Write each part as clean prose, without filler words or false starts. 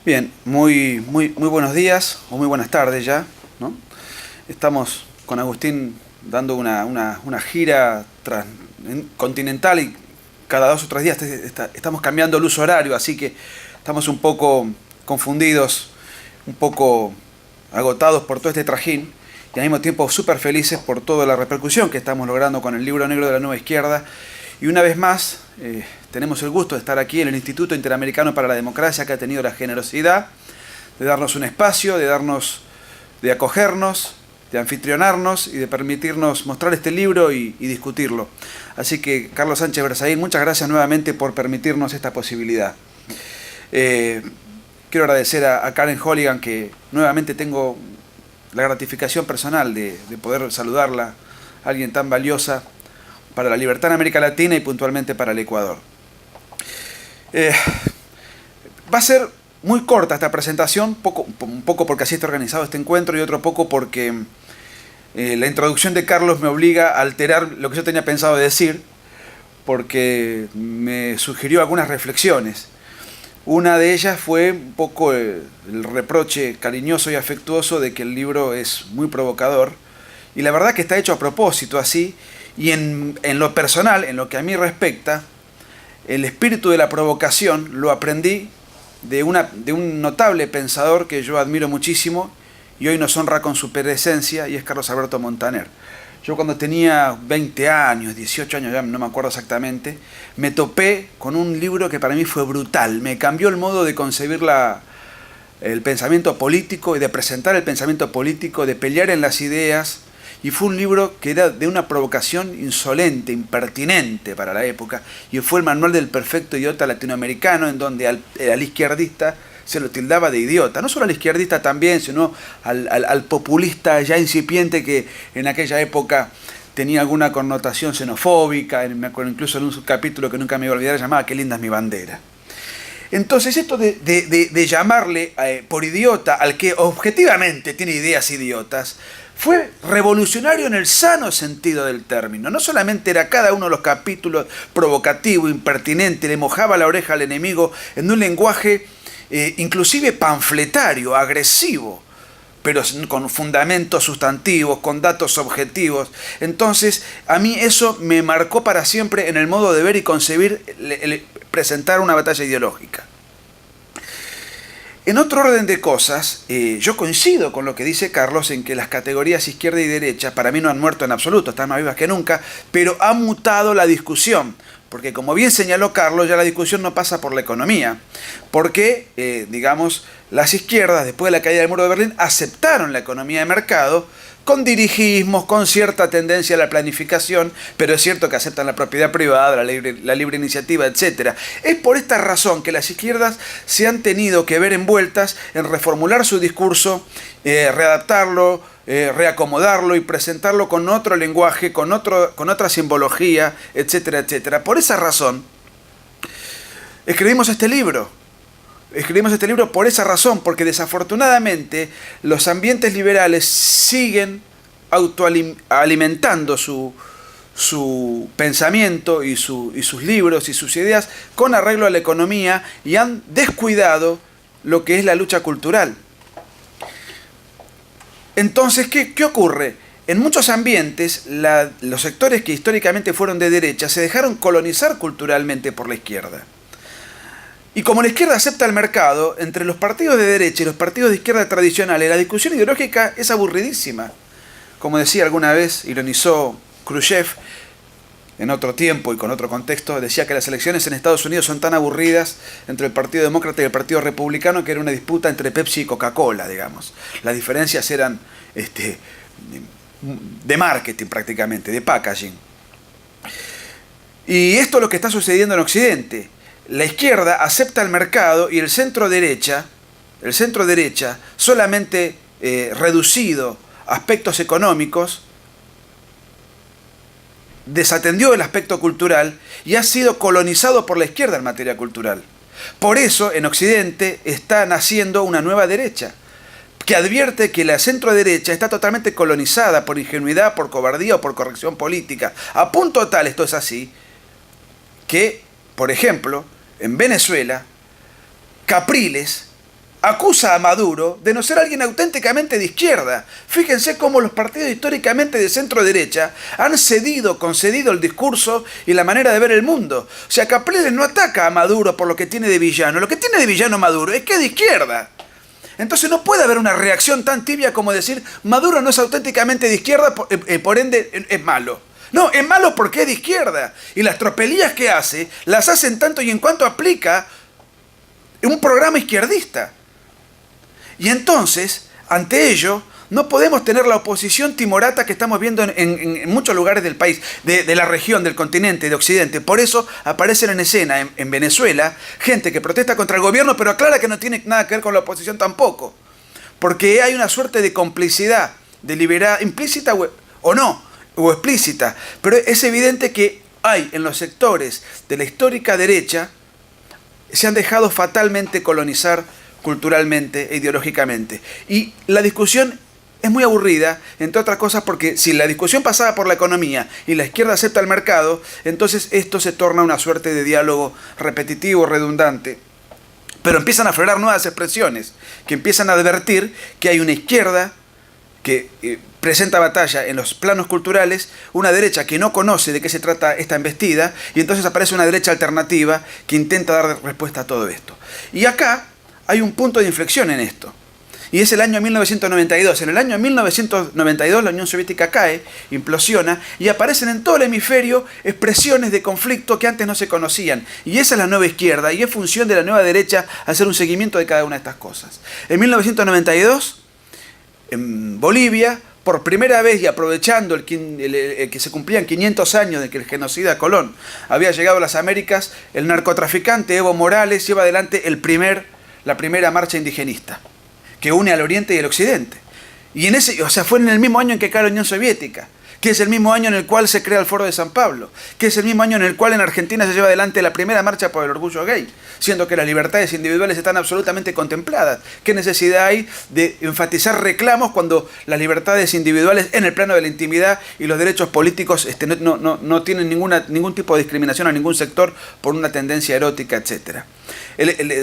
Bien, muy buenos días o muy buenas tardes ya, ¿no? Estamos con Agustín dando una gira continental y cada 2 o 3 días estamos cambiando el uso horario, así que estamos un poco confundidos, un poco agotados por todo este trajín y al mismo tiempo súper felices por toda la repercusión que estamos logrando con el libro negro de la nueva izquierda. Y una vez más tenemos el gusto de estar aquí en el Instituto Interamericano para la Democracia, que ha tenido la generosidad de darnos un espacio, de acogernos, de anfitrionarnos y de permitirnos mostrar este libro y discutirlo. Así que, Carlos Sánchez Berzaín, muchas gracias nuevamente por permitirnos esta posibilidad. Quiero agradecer a Karen Holligan, que nuevamente tengo la gratificación personal de poder saludarla, alguien tan valiosa para la libertad en América Latina y puntualmente para el Ecuador. Va a ser muy corta esta presentación, un poco porque así está organizado este encuentro y otro poco porque la introducción de Carlos me obliga a alterar lo que yo tenía pensado decir, porque me sugirió algunas reflexiones. Una de ellas fue un poco el reproche cariñoso y afectuoso de que el libro es muy provocador, y la verdad que está hecho a propósito así. Y en lo personal, en lo que a mí respecta, el espíritu de la provocación lo aprendí de un notable pensador que yo admiro muchísimo y hoy nos honra con su presencia, y es Carlos Alberto Montaner. Yo cuando tenía 20 años, 18 años, ya no me acuerdo exactamente, me topé con un libro que para mí fue brutal. Me cambió el modo de concebir el pensamiento político y de presentar el pensamiento político, de pelear en las ideas. Y fue un libro que era de una provocación insolente, impertinente para la época, y fue el Manual del Perfecto Idiota Latinoamericano, en donde al izquierdista se lo tildaba de idiota. No solo al izquierdista también, sino al populista ya incipiente que en aquella época tenía alguna connotación xenofóbica. Me acuerdo incluso en un capítulo que nunca me voy a olvidar, llamaba "Qué linda es mi bandera". Entonces esto de llamarle por idiota al que objetivamente tiene ideas idiotas fue revolucionario en el sano sentido del término. No solamente era cada uno de los capítulos provocativo, impertinente, le mojaba la oreja al enemigo en un lenguaje inclusive panfletario, agresivo, pero con fundamentos sustantivos, con datos objetivos. Entonces, a mí eso me marcó para siempre en el modo de ver y concebir, presentar una batalla ideológica. En otro orden de cosas, yo coincido con lo que dice Carlos en que las categorías izquierda y derecha para mí no han muerto en absoluto, están más vivas que nunca, pero ha mutado la discusión. Porque como bien señaló Carlos, ya la discusión no pasa por la economía. Porque, digamos, las izquierdas, después de la caída del muro de Berlín, aceptaron la economía de mercado, con dirigismos, con cierta tendencia a la planificación, pero es cierto que aceptan la propiedad privada, la libre iniciativa, etc. Es por esta razón que las izquierdas se han tenido que ver envueltas en reformular su discurso, readaptarlo, reacomodarlo y presentarlo con otro lenguaje, con otra simbología, etcétera, etcétera. Por esa razón, escribimos este libro. Escribimos este libro por esa razón, porque desafortunadamente los ambientes liberales siguen autoalimentando su pensamiento y sus libros y sus ideas con arreglo a la economía, y han descuidado lo que es la lucha cultural. Entonces, ¿qué ocurre? En muchos ambientes, los sectores que históricamente fueron de derecha se dejaron colonizar culturalmente por la izquierda. Y como la izquierda acepta el mercado, entre los partidos de derecha y los partidos de izquierda tradicionales, la discusión ideológica es aburridísima. Como decía alguna vez, ironizó Khrushchev, en otro tiempo y con otro contexto, decía que las elecciones en Estados Unidos son tan aburridas entre el Partido Demócrata y el Partido Republicano que era una disputa entre Pepsi y Coca-Cola, digamos. Las diferencias eran de marketing prácticamente, de packaging. Y esto es lo que está sucediendo en Occidente. La izquierda acepta el mercado y el centro derecha solamente reducido a aspectos económicos, desatendió el aspecto cultural y ha sido colonizado por la izquierda en materia cultural. Por eso en Occidente está naciendo una nueva derecha, que advierte que la centro derecha está totalmente colonizada por ingenuidad, por cobardía o por corrección política. A punto tal esto es así, que, por ejemplo, en Venezuela, Capriles acusa a Maduro de no ser alguien auténticamente de izquierda. Fíjense cómo los partidos históricamente de centro-derecha han concedido el discurso y la manera de ver el mundo. O sea, Capriles no ataca a Maduro por lo que tiene de villano. Lo que tiene de villano Maduro es que es de izquierda. Entonces no puede haber una reacción tan tibia como decir Maduro no es auténticamente de izquierda, por ende es malo. No, es malo porque es de izquierda. Y las tropelías que hace, las hace en tanto y en cuanto aplica un programa izquierdista. Y entonces, ante ello, no podemos tener la oposición timorata que estamos viendo en muchos lugares del país, de la región, del continente, de Occidente. Por eso aparecen en escena en Venezuela gente que protesta contra el gobierno, pero aclara que no tiene nada que ver con la oposición tampoco. Porque hay una suerte de complicidad deliberada, implícita o no, o explícita. Pero es evidente que hay en los sectores de la histórica derecha, se han dejado fatalmente colonizar culturalmente e ideológicamente. Y la discusión es muy aburrida, entre otras cosas porque si la discusión pasaba por la economía y la izquierda acepta el mercado, entonces esto se torna una suerte de diálogo repetitivo, redundante. Pero empiezan a aflorar nuevas expresiones que empiezan a advertir que hay una izquierda que presenta batalla en los planos culturales, una derecha que no conoce de qué se trata esta embestida, y entonces aparece una derecha alternativa que intenta dar respuesta a todo esto. Y acá hay un punto de inflexión en esto, y es el año 1992. En el año 1992 la Unión Soviética cae, implosiona, y aparecen en todo el hemisferio expresiones de conflicto que antes no se conocían. Y esa es la nueva izquierda, y es función de la nueva derecha hacer un seguimiento de cada una de estas cosas. En 1992, en Bolivia, por primera vez y aprovechando que se cumplían 500 años de que el genocida Colón había llegado a las Américas, el narcotraficante Evo Morales lleva adelante la primera marcha indigenista, que une al Oriente y al Occidente. Y fue en el mismo año en que cae la Unión Soviética, que es el mismo año en el cual se crea el Foro de San Pablo, que es el mismo año en el cual en Argentina se lleva adelante la primera marcha por el orgullo gay, siendo que las libertades individuales están absolutamente contempladas. ¿Qué necesidad hay de enfatizar reclamos cuando las libertades individuales en el plano de la intimidad y los derechos políticos no tienen ningún tipo de discriminación a ningún sector por una tendencia erótica, etcétera?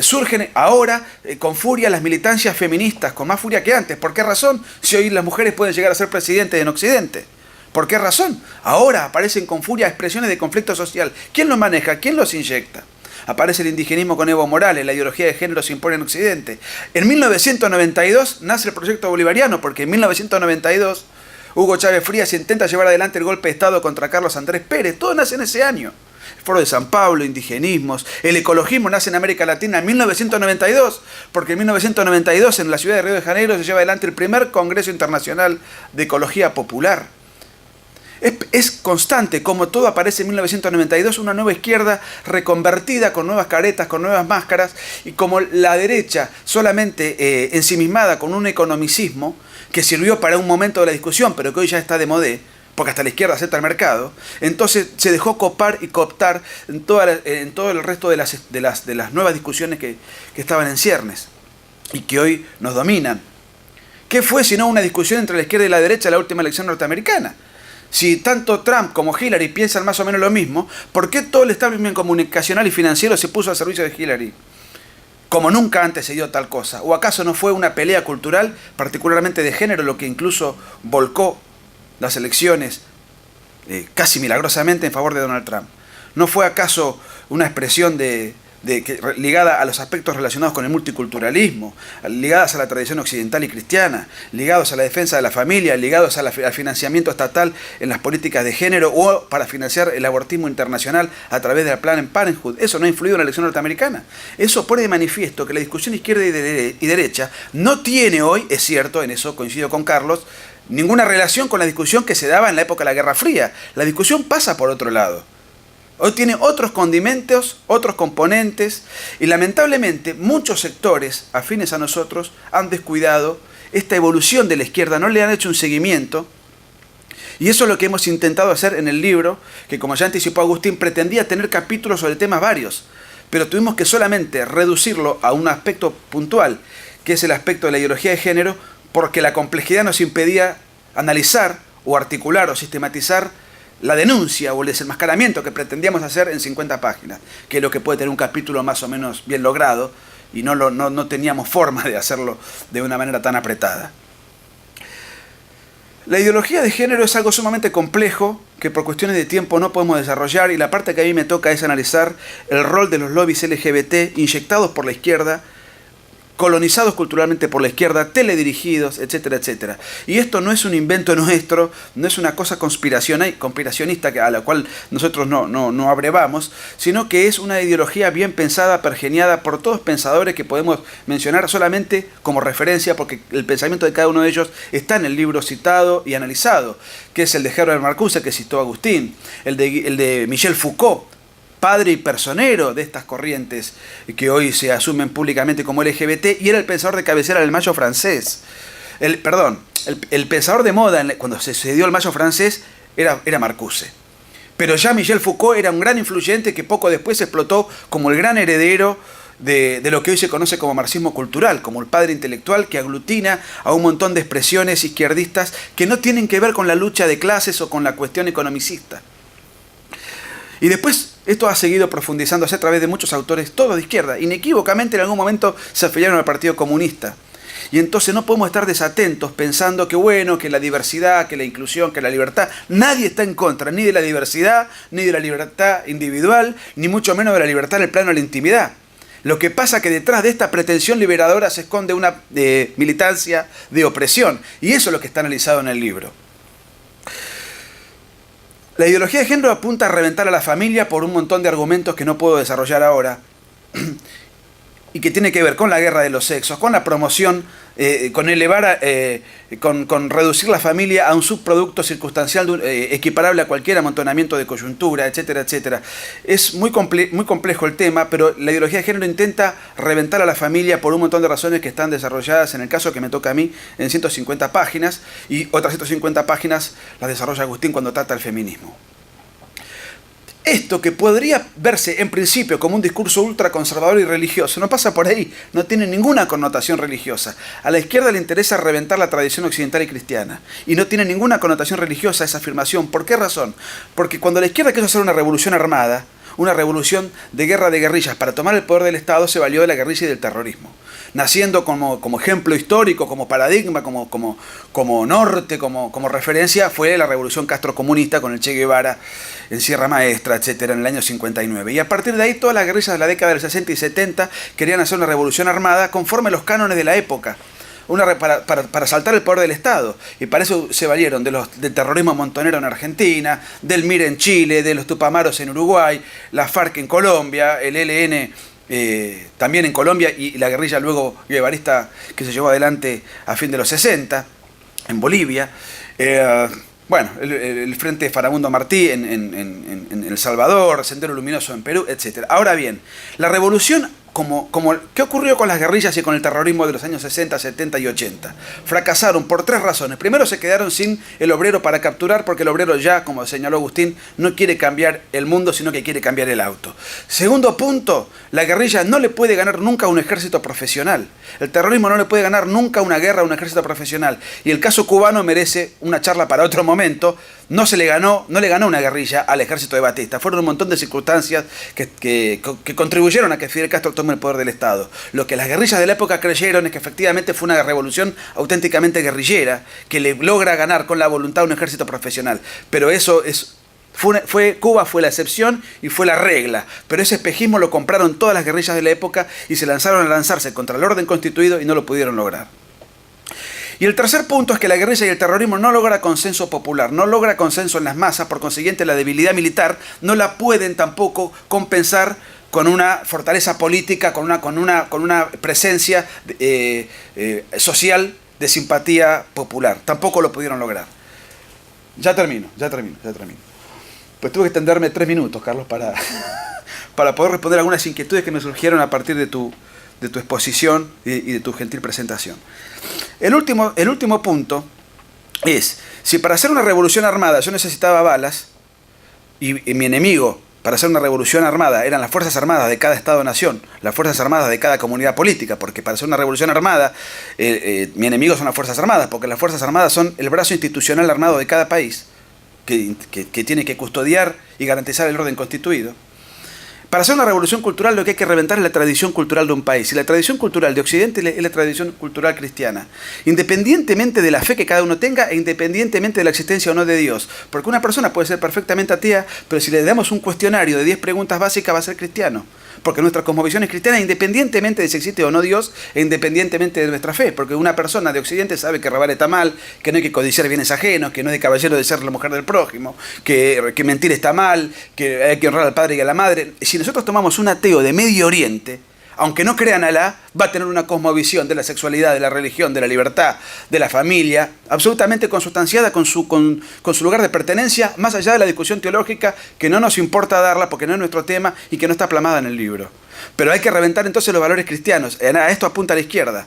Surgen ahora con furia las militancias feministas, con más furia que antes. ¿Por qué razón? Si hoy las mujeres pueden llegar a ser presidentes en Occidente. ¿Por qué razón? Ahora aparecen con furia expresiones de conflicto social. ¿Quién los maneja? ¿Quién los inyecta? Aparece el indigenismo con Evo Morales, la ideología de género se impone en Occidente. En 1992 nace el proyecto bolivariano, porque en 1992 Hugo Chávez Frías intenta llevar adelante el golpe de Estado contra Carlos Andrés Pérez. Todo nace en ese año. El Foro de San Pablo, indigenismos, el ecologismo nace en América Latina en 1992, porque en 1992 en la ciudad de Río de Janeiro se lleva adelante el primer Congreso Internacional de Ecología Popular. Es constante como todo aparece en 1992, una nueva izquierda reconvertida con nuevas caretas, con nuevas máscaras, y como la derecha solamente ensimismada con un economicismo que sirvió para un momento de la discusión, pero que hoy ya está de modé, porque hasta la izquierda acepta el mercado, entonces se dejó copar y cooptar en todo el resto de las nuevas discusiones que estaban en ciernes y que hoy nos dominan. ¿Qué fue sino una discusión entre la izquierda y la derecha en la última elección norteamericana? Si tanto Trump como Hillary piensan más o menos lo mismo, ¿por qué todo el establishment comunicacional y financiero se puso al servicio de Hillary? Como nunca antes se dio tal cosa. ¿O acaso no fue una pelea cultural, particularmente de género, lo que incluso volcó las elecciones casi milagrosamente en favor de Donald Trump? ¿No fue acaso una expresión ligada a los aspectos relacionados con el multiculturalismo, ligadas a la tradición occidental y cristiana, ligados a la defensa de la familia, ligados al financiamiento estatal en las políticas de género o para financiar el abortismo internacional a través de la Planned Parenthood? Eso no ha influido en la elección norteamericana. Eso pone de manifiesto que la discusión izquierda y derecha no tiene hoy, es cierto, en eso coincido con Carlos, ninguna relación con la discusión que se daba en la época de la Guerra Fría. La discusión pasa por otro lado. Hoy tiene otros condimentos, otros componentes, y lamentablemente muchos sectores afines a nosotros han descuidado esta evolución de la izquierda, no le han hecho un seguimiento, y eso es lo que hemos intentado hacer en el libro, que como ya anticipó Agustín, pretendía tener capítulos sobre temas varios, pero tuvimos que solamente reducirlo a un aspecto puntual, que es el aspecto de la ideología de género, porque la complejidad nos impedía analizar o articular o sistematizar la denuncia o el desenmascaramiento que pretendíamos hacer en 50 páginas, que es lo que puede tener un capítulo más o menos bien logrado, y no teníamos forma de hacerlo de una manera tan apretada. La ideología de género es algo sumamente complejo que por cuestiones de tiempo no podemos desarrollar, y la parte que a mí me toca es analizar el rol de los lobbies LGBT inyectados por la izquierda, colonizados culturalmente por la izquierda, teledirigidos, etcétera, etcétera. Y esto no es un invento nuestro, no es una cosa conspiracionista a la cual nosotros no abrevamos, sino que es una ideología bien pensada, pergeniada por todos pensadores que podemos mencionar solamente como referencia, porque el pensamiento de cada uno de ellos está en el libro citado y analizado, que es el de Herbert Marcuse, que citó Agustín, el de Michel Foucault, padre y personero de estas corrientes que hoy se asumen públicamente como LGBT, y era el pensador de cabecera del Mayo francés. El pensador de moda cuando se dio el Mayo francés era Marcuse. Pero ya Michel Foucault era un gran influyente que poco después explotó como el gran heredero de lo que hoy se conoce como marxismo cultural, como el padre intelectual que aglutina a un montón de expresiones izquierdistas que no tienen que ver con la lucha de clases o con la cuestión economicista. Y después esto ha seguido profundizándose a través de muchos autores, todos de izquierda. Inequívocamente en algún momento se afiliaron al Partido Comunista. Y entonces no podemos estar desatentos pensando que bueno, que la diversidad, que la inclusión, que la libertad. Nadie está en contra ni de la diversidad, ni de la libertad individual, ni mucho menos de la libertad en el plano de la intimidad. Lo que pasa es que detrás de esta pretensión liberadora se esconde una militancia de opresión. Y eso es lo que está analizado en el libro. La ideología de género apunta a reventar a la familia por un montón de argumentos que no puedo desarrollar ahora y que tiene que ver con la guerra de los sexos, con la promoción, con reducir la familia a un subproducto circunstancial equiparable a cualquier amontonamiento de coyuntura, etcétera, etcétera. Es muy complejo el tema, pero la ideología de género intenta reventar a la familia por un montón de razones que están desarrolladas, en el caso que me toca a mí, en 150 páginas, y otras 150 páginas las desarrolla Agustín cuando trata el feminismo. Esto que podría verse en principio como un discurso ultraconservador y religioso, no pasa por ahí, no tiene ninguna connotación religiosa. A la izquierda le interesa reventar la tradición occidental y cristiana, y no tiene ninguna connotación religiosa esa afirmación. ¿Por qué razón? Porque cuando la izquierda quiso hacer una revolución armada, una revolución de guerra de guerrillas para tomar el poder del Estado, se valió de la guerrilla y del terrorismo. Naciendo como ejemplo histórico, como paradigma, como norte, como referencia, fue la revolución castrocomunista con el Che Guevara en Sierra Maestra, etcétera, en el año 59. Y a partir de ahí, todas las guerrillas de la década del 60 y 70 querían hacer una revolución armada conforme a los cánones de la época, para saltar el poder del Estado. Y para eso se valieron del terrorismo montonero en Argentina, del MIR en Chile, de los Tupamaros en Uruguay, la FARC en Colombia, el ELN también en Colombia, y la guerrilla luego guevarista que se llevó adelante a fin de los 60 en Bolivia. El Frente Farabundo Martí en El Salvador, Sendero Luminoso en Perú, etc. Ahora bien, la revolución, ¿qué ocurrió con las guerrillas y con el terrorismo de los años 60, 70 y 80? Fracasaron por tres razones. Primero, se quedaron sin el obrero para capturar, porque el obrero ya, como señaló Agustín, no quiere cambiar el mundo, sino que quiere cambiar el auto. Segundo punto, la guerrilla no le puede ganar nunca a un ejército profesional. El terrorismo no le puede ganar nunca una guerra a un ejército profesional. Y el caso cubano merece una charla para otro momento. No le ganó una guerrilla al ejército de Batista. Fueron un montón de circunstancias que contribuyeron a que Fidel Castro tome el poder del Estado. Lo que las guerrillas de la época creyeron es que efectivamente fue una revolución auténticamente guerrillera, que le logra ganar con la voluntad a un ejército profesional. Pero eso Cuba fue la excepción y fue la regla. Pero ese espejismo lo compraron todas las guerrillas de la época y se lanzaron a lanzarse contra el orden constituido y no lo pudieron lograr. Y el tercer punto es que la guerrilla y el terrorismo no logra consenso popular, no logra consenso en las masas, por consiguiente la debilidad militar no la pueden tampoco compensar con una fortaleza política, con una presencia social de simpatía popular. Tampoco lo pudieron lograr. Ya termino. Pues tuve que extenderme 3 minutos, Carlos, para poder responder algunas inquietudes que me surgieron a partir de tu exposición y de tu gentil presentación. El último punto es, si para hacer una revolución armada yo necesitaba balas, y mi enemigo para hacer una revolución armada eran las Fuerzas Armadas de cada Estado-Nación, las Fuerzas Armadas de cada comunidad política, porque para hacer una revolución armada, mi enemigo son las Fuerzas Armadas, porque las Fuerzas Armadas son el brazo institucional armado de cada país, que tiene que custodiar y garantizar el orden constituido. Para hacer una revolución cultural lo que hay que reventar es la tradición cultural de un país. Y la tradición cultural de Occidente es la tradición cultural cristiana. Independientemente de la fe que cada uno tenga e independientemente de la existencia o no de Dios. Porque una persona puede ser perfectamente atea, pero si le damos un cuestionario de 10 preguntas básicas va a ser cristiano. Porque nuestra cosmovisión es cristiana independientemente de si existe o no Dios e independientemente de nuestra fe. Porque una persona de Occidente sabe que robar está mal, que no hay que codiciar bienes ajenos, que no es de caballero de ser la mujer del prójimo, que mentir está mal, que hay que honrar al padre y a la madre. Si nosotros tomamos un ateo de Medio Oriente, aunque no crean Alá, va a tener una cosmovisión de la sexualidad, de la religión, de la libertad, de la familia, absolutamente consustanciada con su lugar de pertenencia, más allá de la discusión teológica, que no nos importa darla porque no es nuestro tema y que no está plasmada en el libro. Pero hay que reventar entonces los valores cristianos. A esto apunta a la izquierda.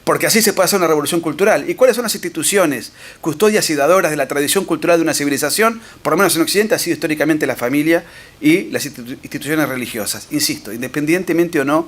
Porque así se puede hacer una revolución cultural. ¿Y cuáles son las instituciones custodias y dadoras de la tradición cultural de una civilización? Por lo menos en Occidente ha sido históricamente la familia y las instituciones religiosas. Insisto, independientemente o no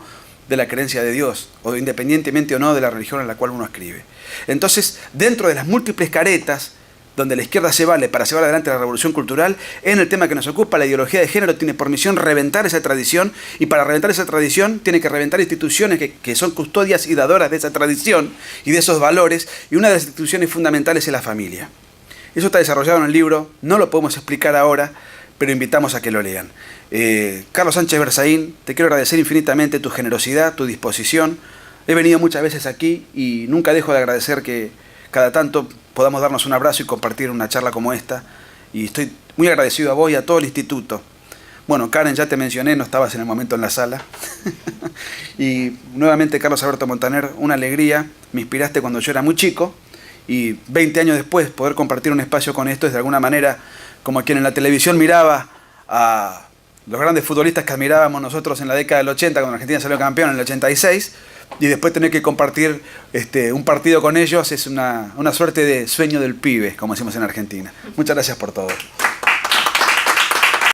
de la creencia de Dios, o independientemente o no de la religión en la cual uno escribe. Entonces, dentro de las múltiples caretas donde la izquierda se vale para llevar adelante la revolución cultural, en el tema que nos ocupa, la ideología de género tiene por misión reventar esa tradición, y para reventar esa tradición tiene que reventar instituciones que son custodias y dadoras de esa tradición y de esos valores, y una de las instituciones fundamentales es la familia. Eso está desarrollado en el libro, no lo podemos explicar ahora, pero invitamos a que lo lean. Carlos Sánchez Berzaín, te quiero agradecer infinitamente tu generosidad, tu disposición. He venido muchas veces aquí y nunca dejo de agradecer que cada tanto podamos darnos un abrazo y compartir una charla como esta. Y estoy muy agradecido a vos y a todo el instituto. Bueno, Karen, ya te mencioné, no estabas en el momento en la sala. Y nuevamente, Carlos Alberto Montaner, una alegría. Me inspiraste cuando yo era muy chico. Y 20 años después, poder compartir un espacio con esto es de alguna manera como quien en la televisión miraba a los grandes futbolistas que admirábamos nosotros en la década del 80, cuando Argentina salió campeón en el 86. Y después tener que compartir un partido con ellos es una suerte de sueño del pibe, como decimos en Argentina. Muchas gracias por todo.